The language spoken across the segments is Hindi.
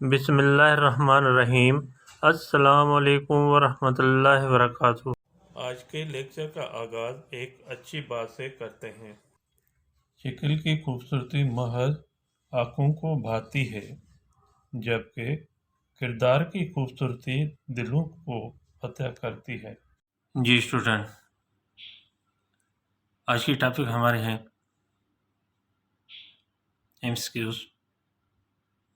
बिस्मिल्लाहिर्रहमानिर्रहीम। अस्सलामुअलैकुम वरहमतुल्लाहि वबरकातुहू। आज के लेक्चर का आगाज़ एक अच्छी बात से करते हैं। शक्ल की खूबसूरती महज आँखों को भाती है, जबकि किरदार की खूबसूरती दिलों को फतह करती है। जी स्टूडेंट, आज की टॉपिक हमारे हैं एमसीक्यूज़,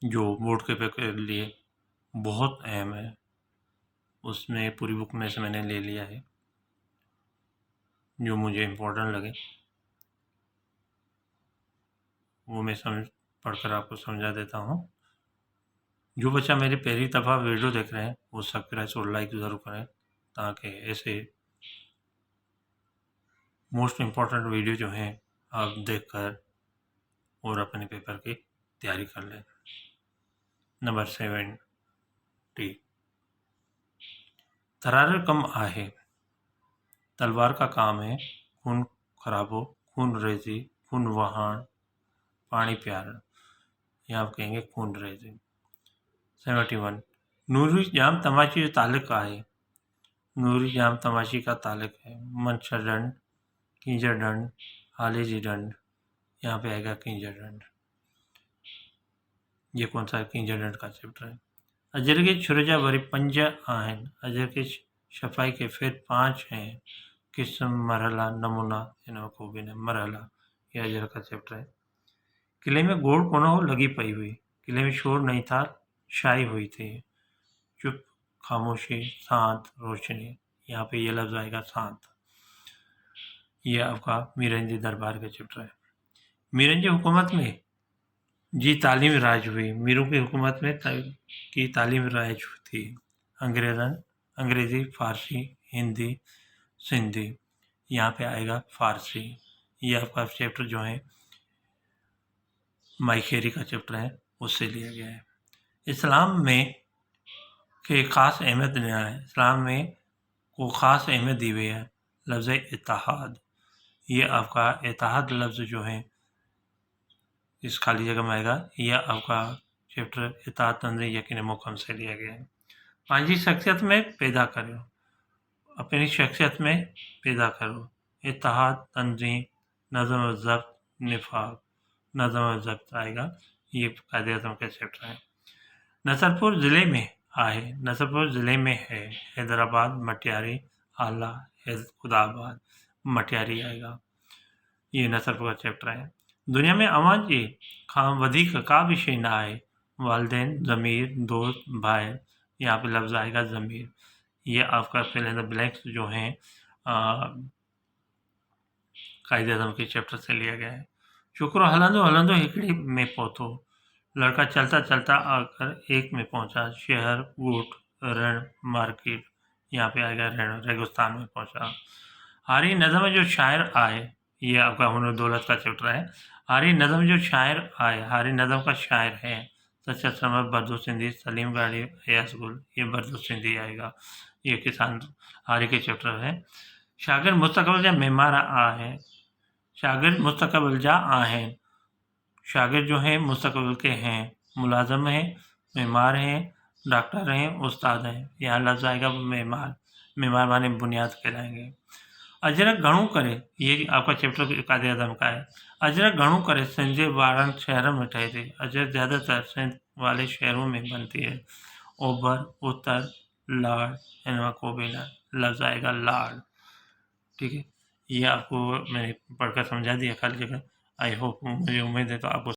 जो बोर्ड के पेपर के लिए बहुत अहम है। उसमें पूरी बुक में से मैंने ले लिया है जो मुझे इम्पोर्टेंट लगे, वो मैं पढ़कर आपको समझा देता हूँ। जो बच्चा मेरी पहली दफ़ा वीडियो देख रहे हैं वो सब्सक्राइब और लाइक ज़रूर करें, ताकि ऐसे मोस्ट इम्पोर्टेंट वीडियो जो हैं आप देखकर और अपने पेपर की तैयारी कर लें। नंबर 70, तरार कम आहे, तलवार का काम है खून खराबो, खून रेजी, खून वहान, पानी प्यार। यहाँ आप कहेंगे खून रेजी। 71, नूरी जाम तमाची ताल्लुक आहे, नूरी जाम तमाशी का ताल्लुक है। मंशा दंड, किंजर दंड, हालेजी दंड। यहाँ पे आएगा किंजर दंड। ये कौन सा किंजर दंड का चैप्टर है। अजर के छुरजा वरी पंज आहिन, अजर के सफाई के फिर 5 हैं। किस्म मरहला नमूना इनमें को भी मरहला, ये अजर का चैप्टर है। किले में गोड़ कोनो लगी पई हुई, किले में शोर नहीं था, शाई हुई थी। चुप, खामोशी, शांत, रोशनी। यहाँ पे ये लफ्ज़ आएगा शांत। ये आपका मीरंजी दरबार का चैप्टर है। मीरंजी हुकूमत में जी तालीम राज हुई, मीरों की हुकूमत में की तालीम राज थी। अंग्रेज़ी, फ़ारसी, हिंदी, सिंधी। यहाँ पे आएगा फ़ारसी। ये आपका चैप्टर जो है माइखेरी का चैप्टर है, उससे लिया गया है। इस्लाम में के ख़ास अहमियत दिया है, इस्लाम में को ख़ास अहमियत दी हुई है। लफ्ज़ इत्तेहाद, ये आपका इत्तेहाद लफ्ज़ जो है इस खाली जगह में आएगा। यह आपका चैप्टर इत्तेहाद तंज़ीम यकीन मुहकम से लिया गया है। पंहिंजी शख्सियत में पैदा करो, अपनी शख्सियत में पैदा करो। इत्तेहाद, तंज़ीम, नज़्म व ज़ब्त, निफ़ाक़। नज़्म व ज़ब्त आएगा, ये कायदे-ए-आज़म का चैप्टर है। नसरपुर ज़िले में आहे, नसरपुर ज़िले में है। हैदराबाद, मटियारी, आला, खुदाबाद, मटियारी आएगा। ये नसरपुर का चैप्टर है। दुनिया में अवां जे खां वधीक का भी शइ न आहे। वालिदैन, ज़मीर, दोस्त, भाई। यहाँ पे लफ्ज़ आएगा ज़मीर। ये आपका फिल इन द ब्लैंक्स जो हैं कायदे-ए-आज़म के चैप्टर से लिया गया है। छोकरो हलंदो हलंदो हिकड़ी में पहुतो, लड़का चलता चलता आकर एक में पहुंचा। शहर, ऊँट, रण, मार्केट। यहाँ पे आएगा रण, रेगिस्तान में पहुंचा। हारी नज़म जो शायर आए, ये आपका हुनर दौलत का चैप्टर है। हारी नज़म जो शायर आए, हारी नज़म का शायर है। सच्चा समर, बरदो सिंधी, सलीम गाड़ी, अयास गुल। ये बरदो सिंधी आएगा। ये किसान हारी के चैप्टर है। शागिर्द मुस्तक़बिल जा मेमार आहे, शागिर्द मुस्तक़बिल जा आहिन। शागिर्द जो हैं मुस्तक़बिल के हैं। मुलाज़िम हैं, मेमार हैं, डॉक्टर हैं, उस्ताद हैं। यहाँ लफ्ज़ आएगा मेमार। मेमार माने बुनियाद कहलाएंगे। अजरक घणो करे, ये आपका चैप्टर कायदे-ए-आज़म का है। अजरक घणो करे सिंध जे वारनि शहर में ठहे थी। अजरक ज़्यादातर सिंध वाले शहरों में बनती है। ओभर, उत्तर, लाड़, इनमें को भी ना लफ्ज़ आएगा लाड़। ठीक है, ये आपको मैंने पढ़कर समझा दिया खाली जगह। आई होप, मुझे उम्मीद है तो आपको